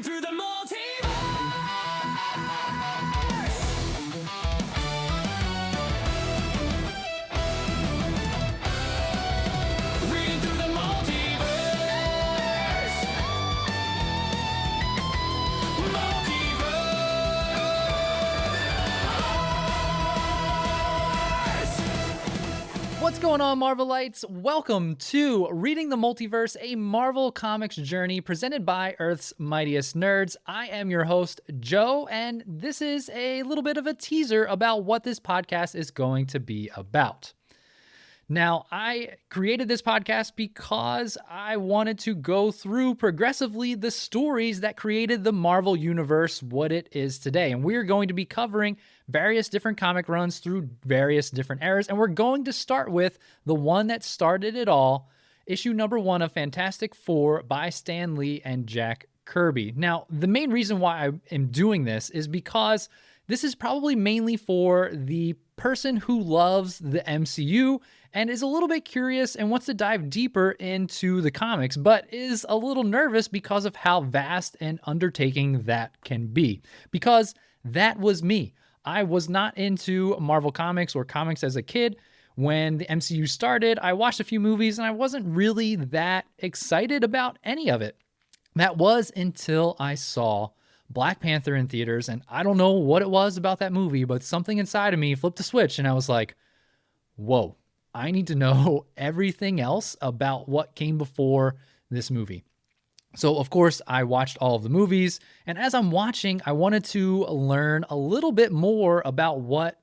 through the multiverse. Reading through the multiverse. What's going on, Marvelites? Welcome to Reading the Multiverse, a Marvel Comics journey presented by Earth's Mightiest Nerds. I am your host, Joe, and this is a little bit of a teaser about what this podcast is going to be about. Now, I created this podcast because I wanted to go through progressively the stories that created the Marvel Universe what it is today. And we're going to be covering various different comic runs through various different eras. And we're going to start with the one that started it all, issue number 1 of Fantastic Four by Stan Lee and Jack Kirby. Now, the main reason why I am doing this is because this is probably mainly for the person who loves the MCU and is a little bit curious and wants to dive deeper into the comics, but is a little nervous because of how vast an undertaking that can be. Because that was me. I was not into Marvel Comics or comics as a kid. When the MCU started, I watched a few movies and I wasn't really that excited about any of it. That was until I saw Black Panther in theaters, and I don't know what it was about that movie, but something inside of me flipped a switch and I was like, whoa, I need to know everything else about what came before this movie. So, of course, I watched all of the movies, and as I'm watching, I wanted to learn a little bit more about what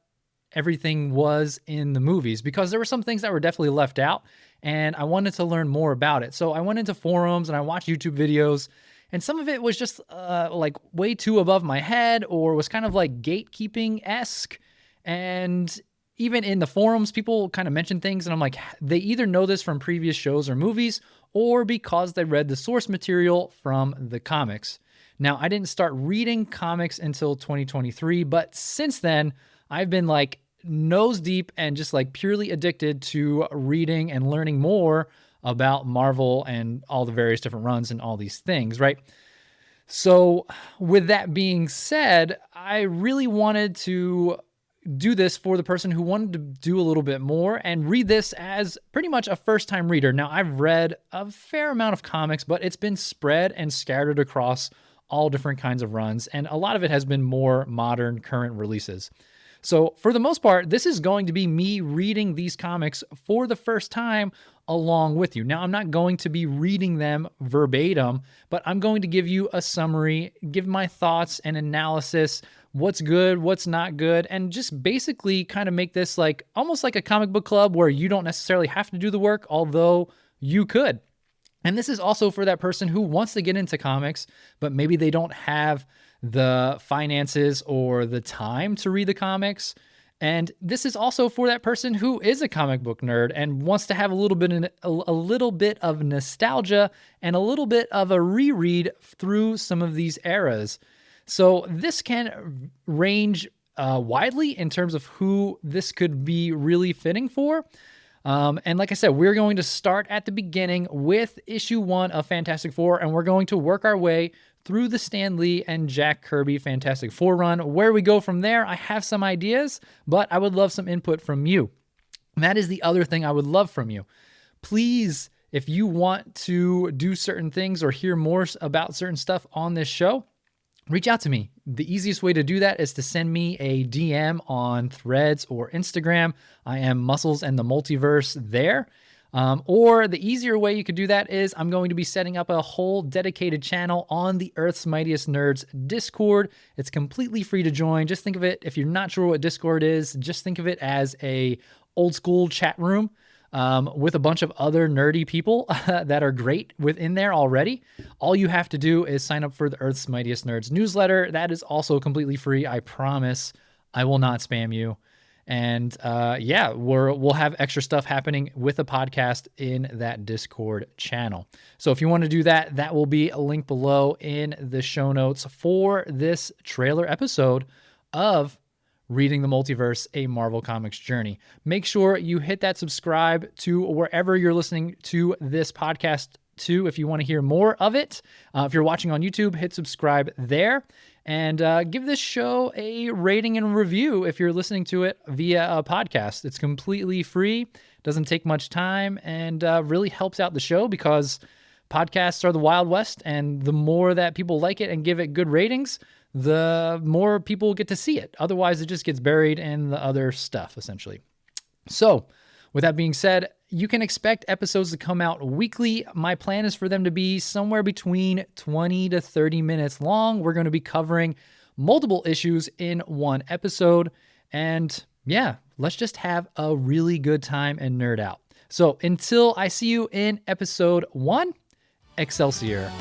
everything was in the movies, because there were some things that were definitely left out, and I wanted to learn more about it. So I went into forums and I watched YouTube videos, and some of it was just like way too above my head, or was kind of like gatekeeping-esque. And even in the forums, people kind of mention things, and I'm like, they either know this from previous shows or movies, or because they read the source material from the comics. Now, I didn't start reading comics until 2023, but since then, I've been like nose deep and just like purely addicted to reading and learning more about Marvel and all the various different runs and all these things, right? So with that being said, I really wanted to do this for the person who wanted to do a little bit more and read this as pretty much a first-time reader. Now, I've read a fair amount of comics, but it's been spread and scattered across all different kinds of runs, and a lot of it has been more modern, current releases. So for the most part, this is going to be me reading these comics for the first time along with you. Now, I'm not going to be reading them verbatim, but I'm going to give you a summary, give my thoughts and analysis, what's good, what's not good, and just basically kind of make this like almost like a comic book club where you don't necessarily have to do the work, although you could. And this is also for that person who wants to get into comics, but maybe they don't have the finances or the time to read the comics. And this is also for that person who is a comic book nerd and wants to have a little bit of nostalgia and a little bit of a reread through some of these eras. So this can range widely in terms of who this could be really fitting for. And like I said, we're going to start at the beginning with issue 1 of Fantastic Four, and we're going to work our way through the Stan Lee and Jack Kirby Fantastic Four run. Where we go from there, I have some ideas, but I would love some input from you. And that is the other thing I would love from you. Please, if you want to do certain things or hear more about certain stuff on this show, reach out to me. The easiest way to do that is to send me a DM on Threads or Instagram. I am Muscles and the Multiverse there. Or the easier way you could do that is I'm going to be setting up a whole dedicated channel on the Earth's Mightiest Nerds Discord. It's completely free to join. Just think of it, if you're not sure what Discord is, just think of it as a old school chat room with a bunch of other nerdy people that are great within there already. All you have to do is sign up for the Earth's Mightiest Nerds newsletter. That is also completely free. I promise I will not spam you. And we'll have extra stuff happening with the podcast in that Discord channel. So if you want to do that, that will be a link below in the show notes for this trailer episode of Reading the Multiverse, a Marvel Comics journey. Make sure you hit that subscribe to wherever you're listening to this podcast too if you want to hear more of it. If you're watching on YouTube, hit subscribe there. And give this show a rating and review if you're listening to it via a podcast. It's completely free, doesn't take much time, and really helps out the show because podcasts are the Wild West, and the more that people like it and give it good ratings, the more people get to see it. Otherwise, it just gets buried in the other stuff, essentially. So, with that being said, you can expect episodes to come out weekly. My plan is for them to be somewhere between 20 to 30 minutes long. We're going to be covering multiple issues in one episode. And yeah, let's just have a really good time and nerd out. So until I see you in episode 1, Excelsior.